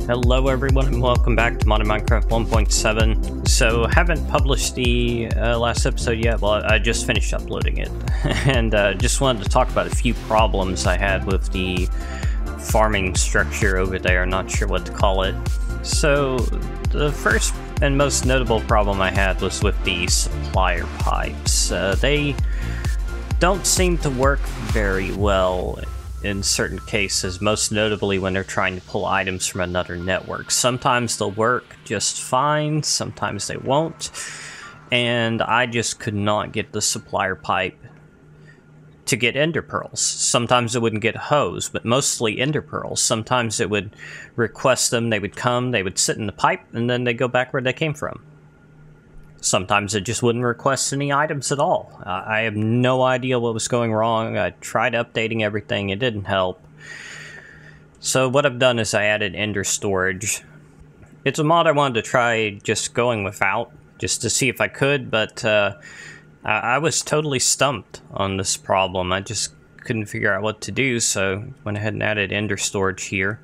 Hello everyone and welcome back to Modern Minecraft 1.7. So, haven't published the last episode yet, well I just finished uploading it. And just wanted to talk about a few problems I had with the farming structure over there, not sure what to call it. So, the first and most notable problem I had was with the supplier pipes. They don't seem to work very well in certain cases, most notably when they're trying to pull items from another network. Sometimes they'll work just fine, sometimes they won't, and I just could not get the supplier pipe to get ender pearls. Sometimes it wouldn't get hose, but mostly ender pearls. Sometimes it would request them, they would come, they would sit in the pipe, and then they'd go back where they came from. Sometimes it just wouldn't request any items at all. I have no idea what was going wrong. I tried updating everything, it didn't help. So what I've done is I added ender storage. It's a mod I wanted to try just going without, just to see if I could, but I was totally stumped on this problem. I just couldn't figure out what to do, so went ahead and added ender storage here.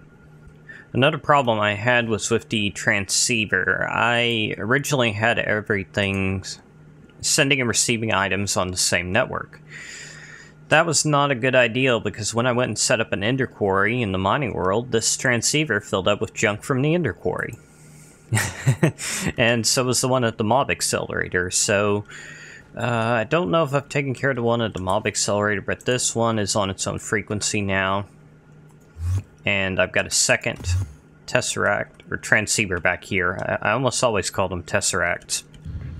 Another problem I had was with the transceiver. I originally had everything sending and receiving items on the same network. That was not a good idea because when I went and set up an ender quarry in the mining world, this transceiver filled up with junk from the ender quarry. And so was the one at the mob accelerator. So I don't know if I've taken care of the one at the mob accelerator, but this one is on its own frequency now. And I've got a second tesseract, or transceiver back here. I almost always call them tesseracts.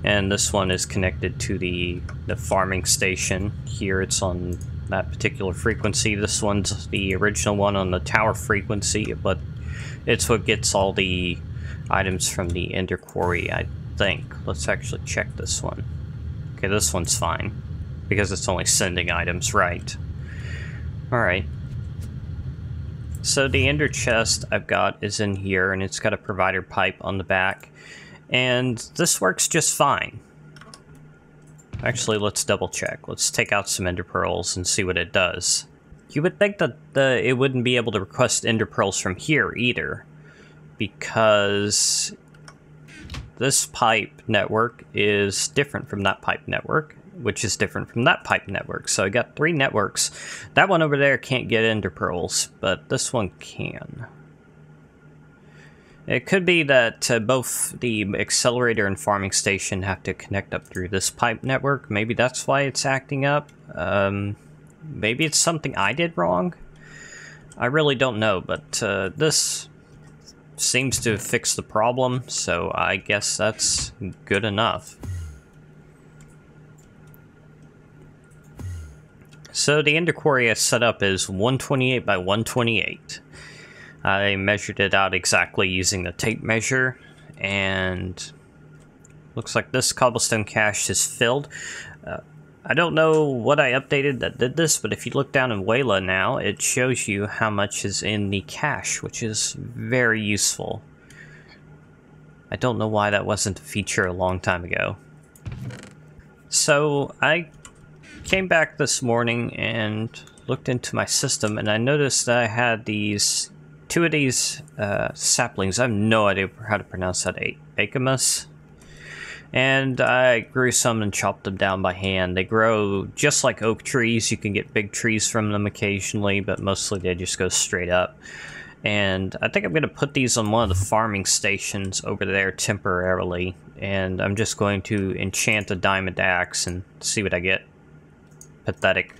And this one is connected to the farming station. Here it's on that particular frequency. This one's the original one on the tower frequency, but it's what gets all the items from the ender quarry, I think. Let's actually check this one. Okay, this one's fine, because it's only sending items, right. Alright. So the ender chest I've got is in here, and it's got a provider pipe on the back, and this works just fine. Actually, let's double check. Let's take out some ender pearls and see what it does. You would think that it wouldn't be able to request ender pearls from here either, because this pipe network is different from that pipe network, which is different from that pipe network. So I got 3 networks. That one over there can't get ender pearls, but this one can. It could be that both the accelerator and farming station have to connect up through this pipe network. Maybe that's why it's acting up. Maybe it's something I did wrong. I really don't know, but this seems to fix the problem, so I guess that's good enough. So the ender quarry I set up is 128 by 128. I measured it out exactly using the tape measure, and looks like this cobblestone cache is filled. I don't know what I updated that did this, but if you look down in Wayla now, it shows you how much is in the cache, which is very useful. I don't know why that wasn't a feature a long time ago. So I came back this morning and looked into my system, and I noticed that I had two of these saplings. I have no idea how to pronounce that. Acamus. And I grew some and chopped them down by hand. They grow just like oak trees. You can get big trees from them occasionally, but mostly they just go straight up. And I think I'm going to put these on one of the farming stations over there temporarily. And I'm just going to enchant a diamond axe and see what I get. Pathetic.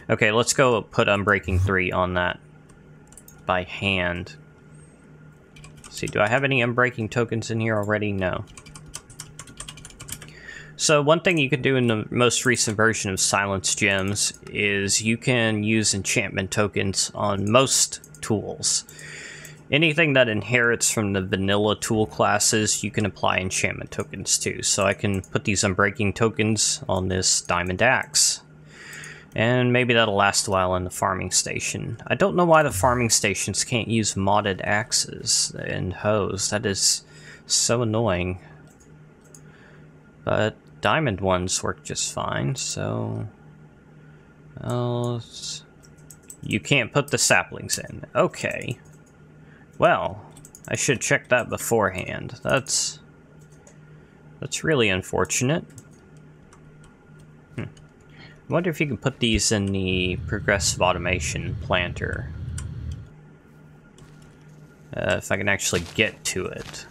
Okay, let's go put Unbreaking 3 on that by hand. Let's see, do I have any Unbreaking tokens in here already? No. So one thing you can do in the most recent version of Silence Gems is you can use enchantment tokens on most tools. Anything that inherits from the vanilla tool classes, you can apply enchantment tokens to. So I can put these Unbreaking tokens on this diamond axe. And maybe that'll last a while in the farming station. I don't know why the farming stations can't use modded axes and hoes. That is so annoying. But diamond ones work just fine, so... Well, you can't put the saplings in. Okay. Well, I should check that beforehand. That's really unfortunate. I wonder if you can put these in the progressive automation planter. If I can actually get to it.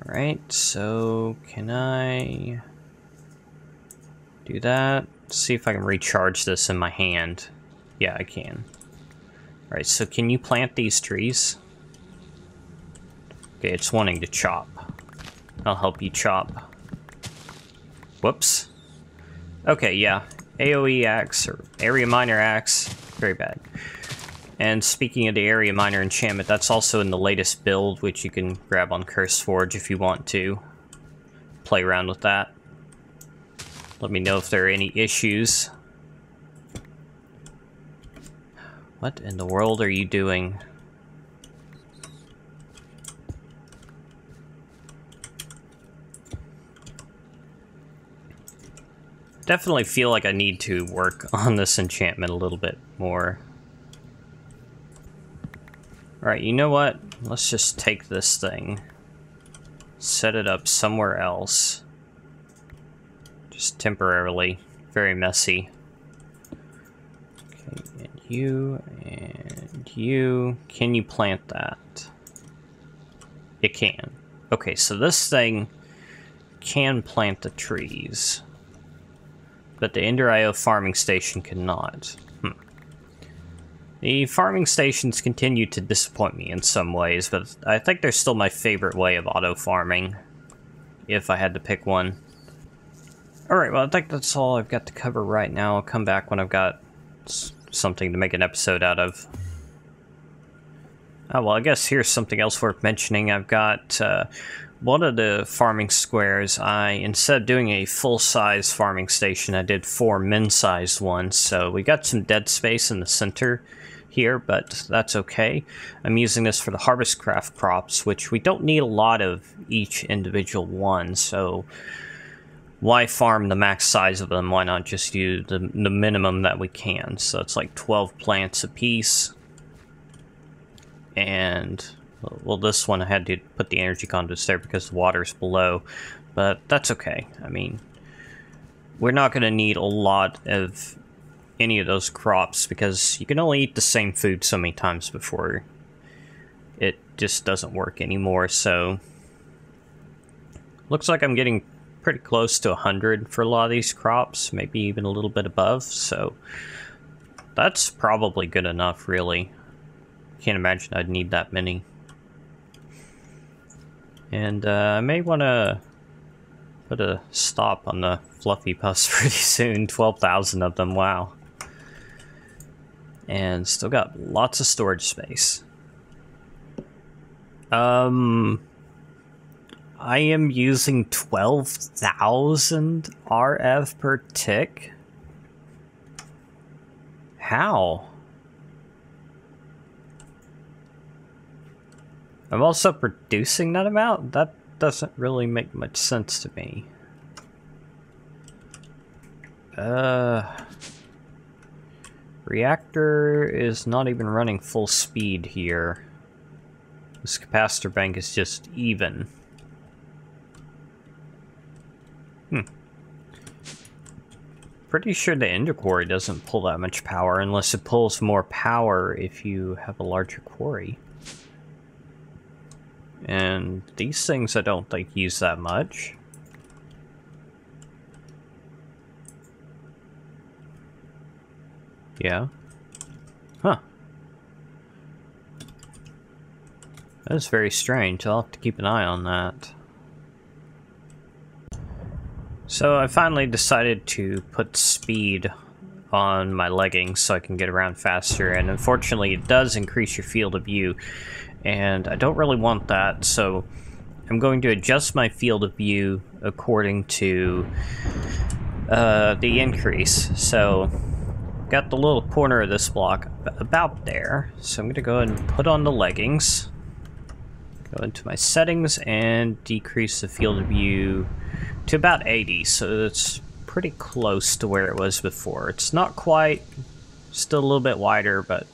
Alright, so can I do that? See if I can recharge this in my hand. Yeah, I can. Alright, so can you plant these trees? Okay, it's wanting to chop. I'll help you chop. Whoops. Okay, yeah. AoE axe, or area miner axe. Very bad. And speaking of the area miner enchantment, that's also in the latest build, which you can grab on CurseForge if you want to play around with that. Let me know if there are any issues. What in the world are you doing? Definitely feel like I need to work on this enchantment a little bit more. Alright, you know what? Let's just take this thing. Set it up somewhere else. Just temporarily. Very messy. Okay, and you. Can you plant that? It can. Okay, so this thing can plant the trees. But the Ender IO farming station cannot. The farming stations continue to disappoint me in some ways, but I think they're still my favorite way of auto-farming, if I had to pick one. Alright, well I think that's all I've got to cover right now. I'll come back when I've got something to make an episode out of. Oh, well I guess here's something else worth mentioning. I've got one of the farming squares, instead of doing a full-size farming station, I did 4 min-sized ones, so we got some dead space in the center here, but that's okay. I'm using this for the Harvestcraft crops, which we don't need a lot of each individual one, so why farm the max size of them? Why not just use the minimum that we can? So it's like 12 plants apiece, and well, this one I had to put the energy conduits there because the water's below, but that's okay. I mean, we're not going to need a lot of any of those crops because you can only eat the same food so many times before it just doesn't work anymore. So looks like I'm getting pretty close to 100 for a lot of these crops, maybe even a little bit above, so that's probably good enough, really. Can't imagine I'd need that many. And I may want to put a stop on the fluffy puffs pretty soon. 12,000 of them, wow. And still got lots of storage space. I am using 12,000 RF per tick? How? I'm also producing that amount? That doesn't really make much sense to me. Reactor is not even running full speed here. This capacitor bank is just even. Pretty sure the Ender Quarry doesn't pull that much power unless it pulls more power if you have a larger quarry. And these things I don't think use that much. Yeah. Huh. That's very strange. I'll have to keep an eye on that. So I finally decided to put speed on my leggings so I can get around faster, and unfortunately it does increase your field of view, and I don't really want that, so I'm going to adjust my field of view according to the increase. So got the little corner of this block about there, so I'm going to go ahead and put on the leggings, go into my settings and decrease the field of view to about 80, so it's pretty close to where it was before. It's not quite, still a little bit wider, but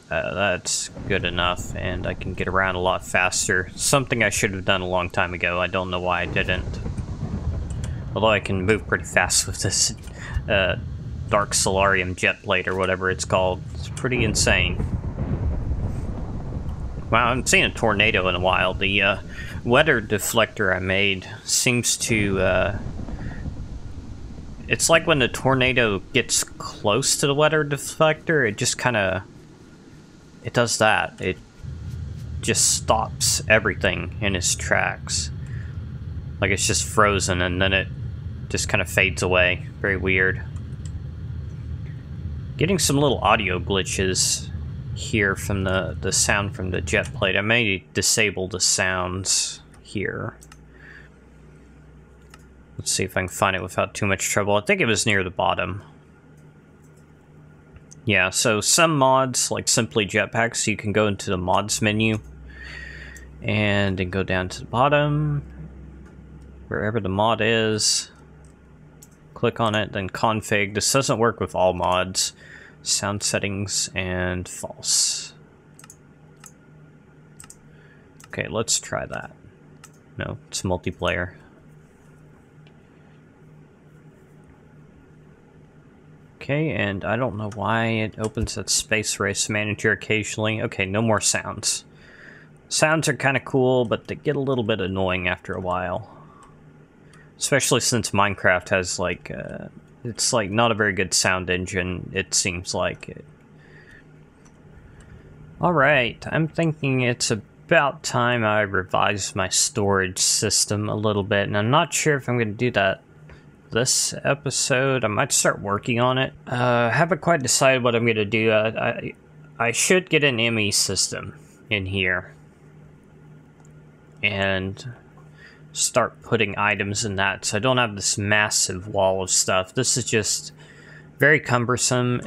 That's good enough, and I can get around a lot faster. Something I should have done a long time ago. I don't know why I didn't. Although I can move pretty fast with this Dark Solarium jet plate or whatever it's called. It's pretty insane. Wow, I haven't seen a tornado in a while. The weather deflector I made seems to... it's like when the tornado gets close to the weather deflector, it just kind of... It does that. It just stops everything in its tracks. Like it's just frozen, and then it just kind of fades away. Very weird. Getting some little audio glitches here from the sound from the jet plate. I may disable the sounds here. Let's see if I can find it without too much trouble. I think it was near the bottom. Yeah, so some mods, like Simply Jetpacks, you can go into the mods menu and then go down to the bottom, wherever the mod is, click on it, then config. This doesn't work with all mods. Sound settings and false. Okay, let's try that. No, it's multiplayer. Okay, and I don't know why it opens that Space Race Manager occasionally. Okay, no more sounds. Sounds are kind of cool, but they get a little bit annoying after a while. Especially since Minecraft has, like, it's, like, not a very good sound engine, it seems like it. Alright, I'm thinking it's about time I revise my storage system a little bit, and I'm not sure if I'm going to do that this episode. I might start working on it. Haven't quite decided what I'm going to do. I should get an ME system in here and start putting items in that, so I don't have this massive wall of stuff. This is just very cumbersome.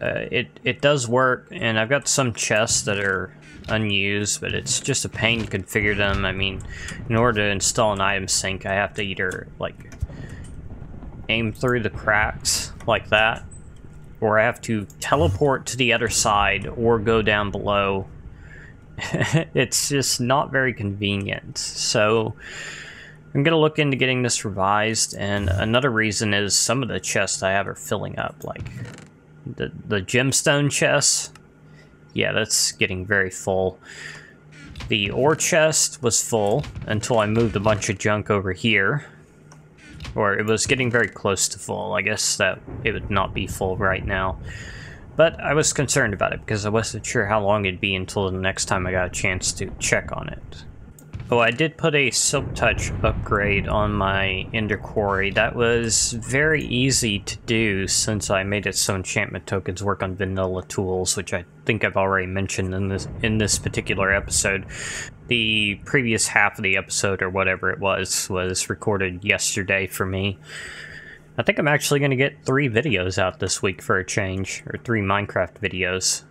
It does work, and I've got some chests that are unused, but it's just a pain to configure them. I mean, in order to install an item sink, I have to either, like, aim through the cracks like that, or I have to teleport to the other side or go down below. It's just not very convenient, so I'm gonna look into getting this revised. And another reason is some of the chests I have are filling up, like the gemstone chests. Yeah, that's getting very full. The ore chest was full until I moved a bunch of junk over here. Or it was getting very close to full. I guess that it would not be full right now. But I was concerned about it because I wasn't sure how long it'd be until the next time I got a chance to check on it. Oh, I did put a Silk Touch upgrade on my Ender Quarry. That was very easy to do since I made it so enchantment tokens work on vanilla tools, which I think I've already mentioned in this particular episode. The previous half of the episode, or whatever it was recorded yesterday for me. I think I'm actually going to get 3 videos out this week for a change, or 3 Minecraft videos.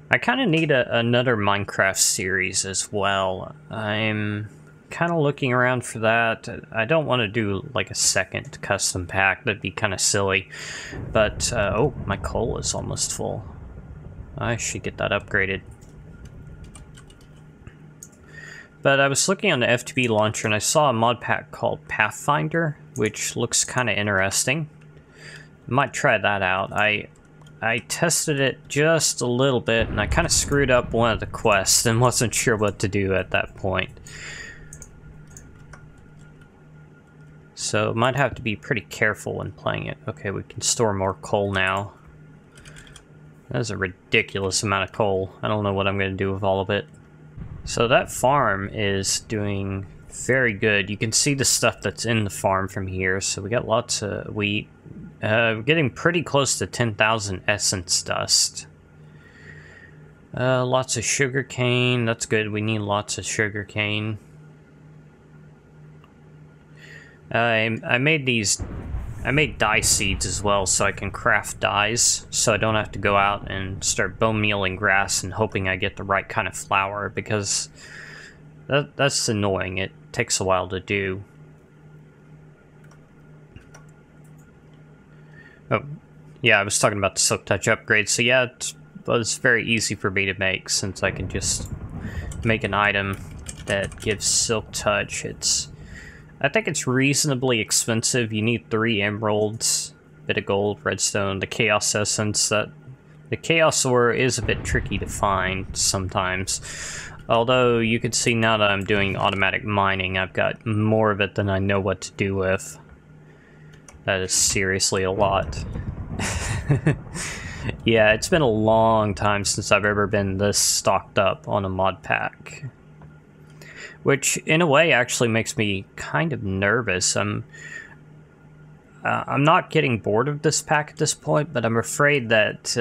I kind of need another Minecraft series as well. I'm kind of looking around for that. I don't want to do like a second custom pack. That'd be kind of silly. But, oh, my coal is almost full. I should get that upgraded. But I was looking on the FTP launcher and I saw a mod pack called Pathfinder, which looks kind of interesting. Might try that out. I tested it just a little bit, and I kind of screwed up one of the quests and wasn't sure what to do at that point. So might have to be pretty careful when playing it. Okay, we can store more coal now. That's a ridiculous amount of coal. I don't know what I'm going to do with all of it. So that farm is doing very good. You can see the stuff that's in the farm from here. So we got lots of wheat. We're getting pretty close to 10,000 essence dust. Lots of sugar cane. That's good. We need lots of sugar cane. I made dye seeds as well, so I can craft dyes, so I don't have to go out and start bone mealing grass and hoping I get the right kind of flour, because that's annoying. It takes a while to do. Oh, yeah, I was talking about the Silk Touch upgrade. So yeah, it's was very easy for me to make, since I can just make an item that gives silk touch. I think it's reasonably expensive. You need 3 emeralds, bit of gold, redstone, the chaos essence. The chaos ore is a bit tricky to find sometimes. Although you can see now that I'm doing automatic mining, I've got more of it than I know what to do with. That is seriously a lot. Yeah, it's been a long time since I've ever been this stocked up on a mod pack. Which, in a way, actually makes me kind of nervous. I'm not getting bored of this pack at this point, but I'm afraid that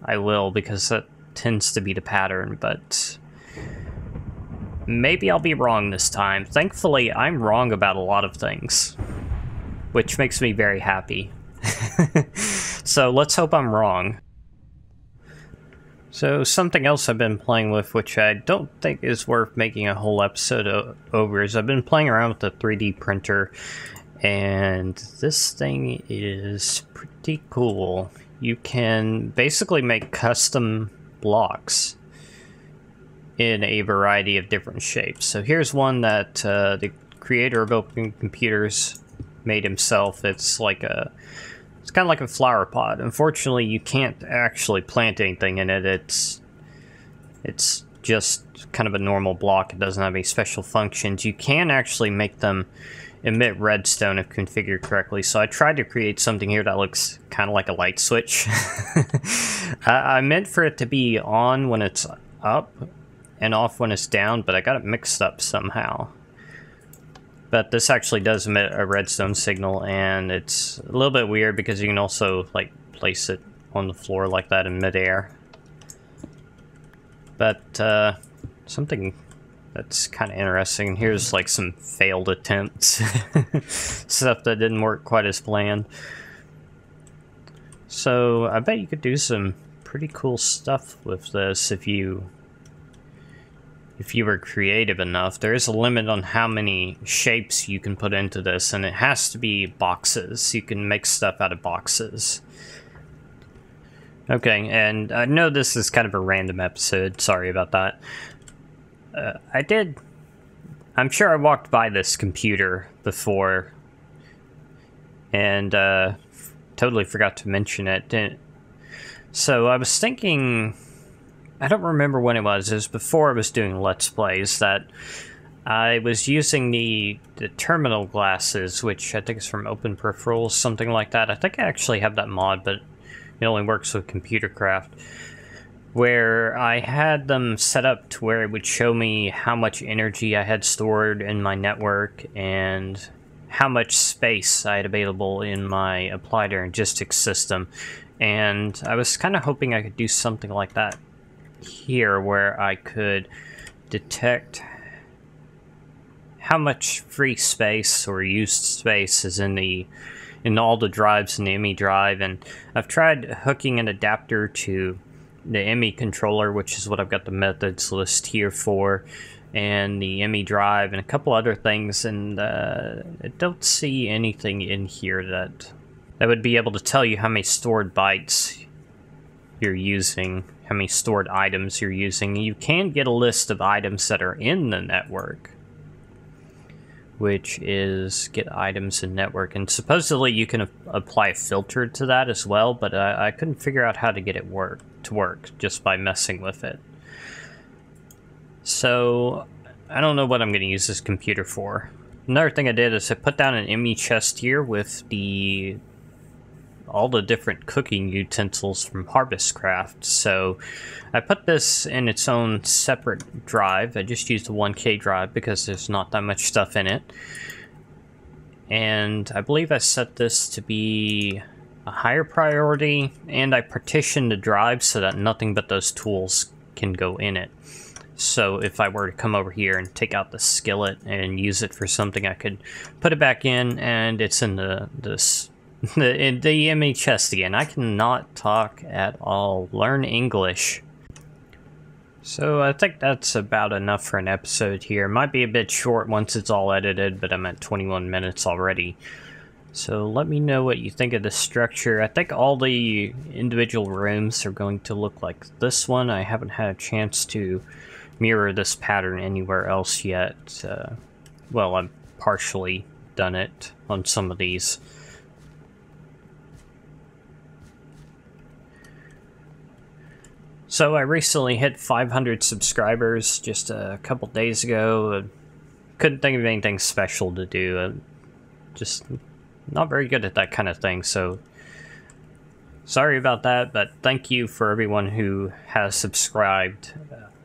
I will, because that tends to be the pattern, but maybe I'll be wrong this time. Thankfully, I'm wrong about a lot of things, which makes me very happy. So let's hope I'm wrong. So something else I've been playing with, which I don't think is worth making a whole episode over, is I've been playing around with the 3D printer, and this thing is pretty cool. You can basically make custom blocks in a variety of different shapes. So here's one that the creator of Open Computers made himself. It's kind of like a flower pot. Unfortunately, you can't actually plant anything in it. It's just kind of a normal block. It doesn't have any special functions. You can actually make them emit redstone if configured correctly. So I tried to create something here that looks kind of like a light switch. I meant for it to be on when it's up and off when it's down, but I got it mixed up somehow. But this actually does emit a redstone signal, and it's a little bit weird because you can also like place it on the floor like that in midair. But something that's kind of interesting. Here's like some failed attempts, stuff that didn't work quite as planned. So I bet you could do some pretty cool stuff with this if you were creative enough. There is a limit on how many shapes you can put into this, and it has to be boxes. You can make stuff out of boxes. Okay, and I know this is kind of a random episode. Sorry about that. I'm sure I walked by this computer before, and totally forgot to mention it. So I was thinking, I don't remember when it was before I was doing Let's Plays, that I was using the terminal glasses, which I think is from Open Peripherals, something like that. I think I actually have that mod, but it only works with ComputerCraft, where I had them set up to where it would show me how much energy I had stored in my network and how much space I had available in my applied Energistics system. And I was kind of hoping I could do something like that here, where I could detect how much free space or used space is in all the drives in the ME drive. And I've tried hooking an adapter to the ME controller, which is what I've got the methods list here for, and the ME drive and a couple other things, and I don't see anything in here that would be able to tell you how many stored bytes you're using, how many stored items you're using. You can get a list of items that are in the network, which is get items in network, and supposedly you can apply a filter to that as well, but I couldn't figure out how to get it to work just by messing with it. So I don't know what I'm going to use this computer for. Another thing I did is I put down an ME chest here with all the different cooking utensils from Harvestcraft. So I put this in its own separate drive. I just used a 1K drive because there's not that much stuff in it. And I believe I set this to be a higher priority, and I partitioned the drive so that nothing but those tools can go in it. So if I were to come over here and take out the skillet and use it for something, I could put it back in, and it's in the ME chest again. I cannot talk at all. Learn English. So I think that's about enough for an episode here. It might be a bit short once it's all edited, but I'm at 21 minutes already. So let me know what you think of the structure. I think all the individual rooms are going to look like this one. I haven't had a chance to mirror this pattern anywhere else yet. Well, I've partially done it on some of these. So I recently hit 500 subscribers just a couple days ago. Couldn't think of anything special to do. Just not very good at that kind of thing, so sorry about that, but thank you for everyone who has subscribed.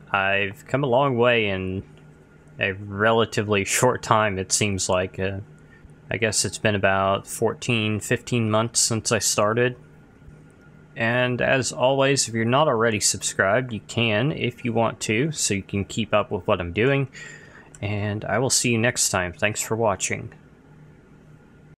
I've come a long way in a relatively short time, it seems like. I guess it's been about 14-15 months since I started. And as always, if you're not already subscribed, you can if you want to, so you can keep up with what I'm doing. And I will see you next time. Thanks for watching.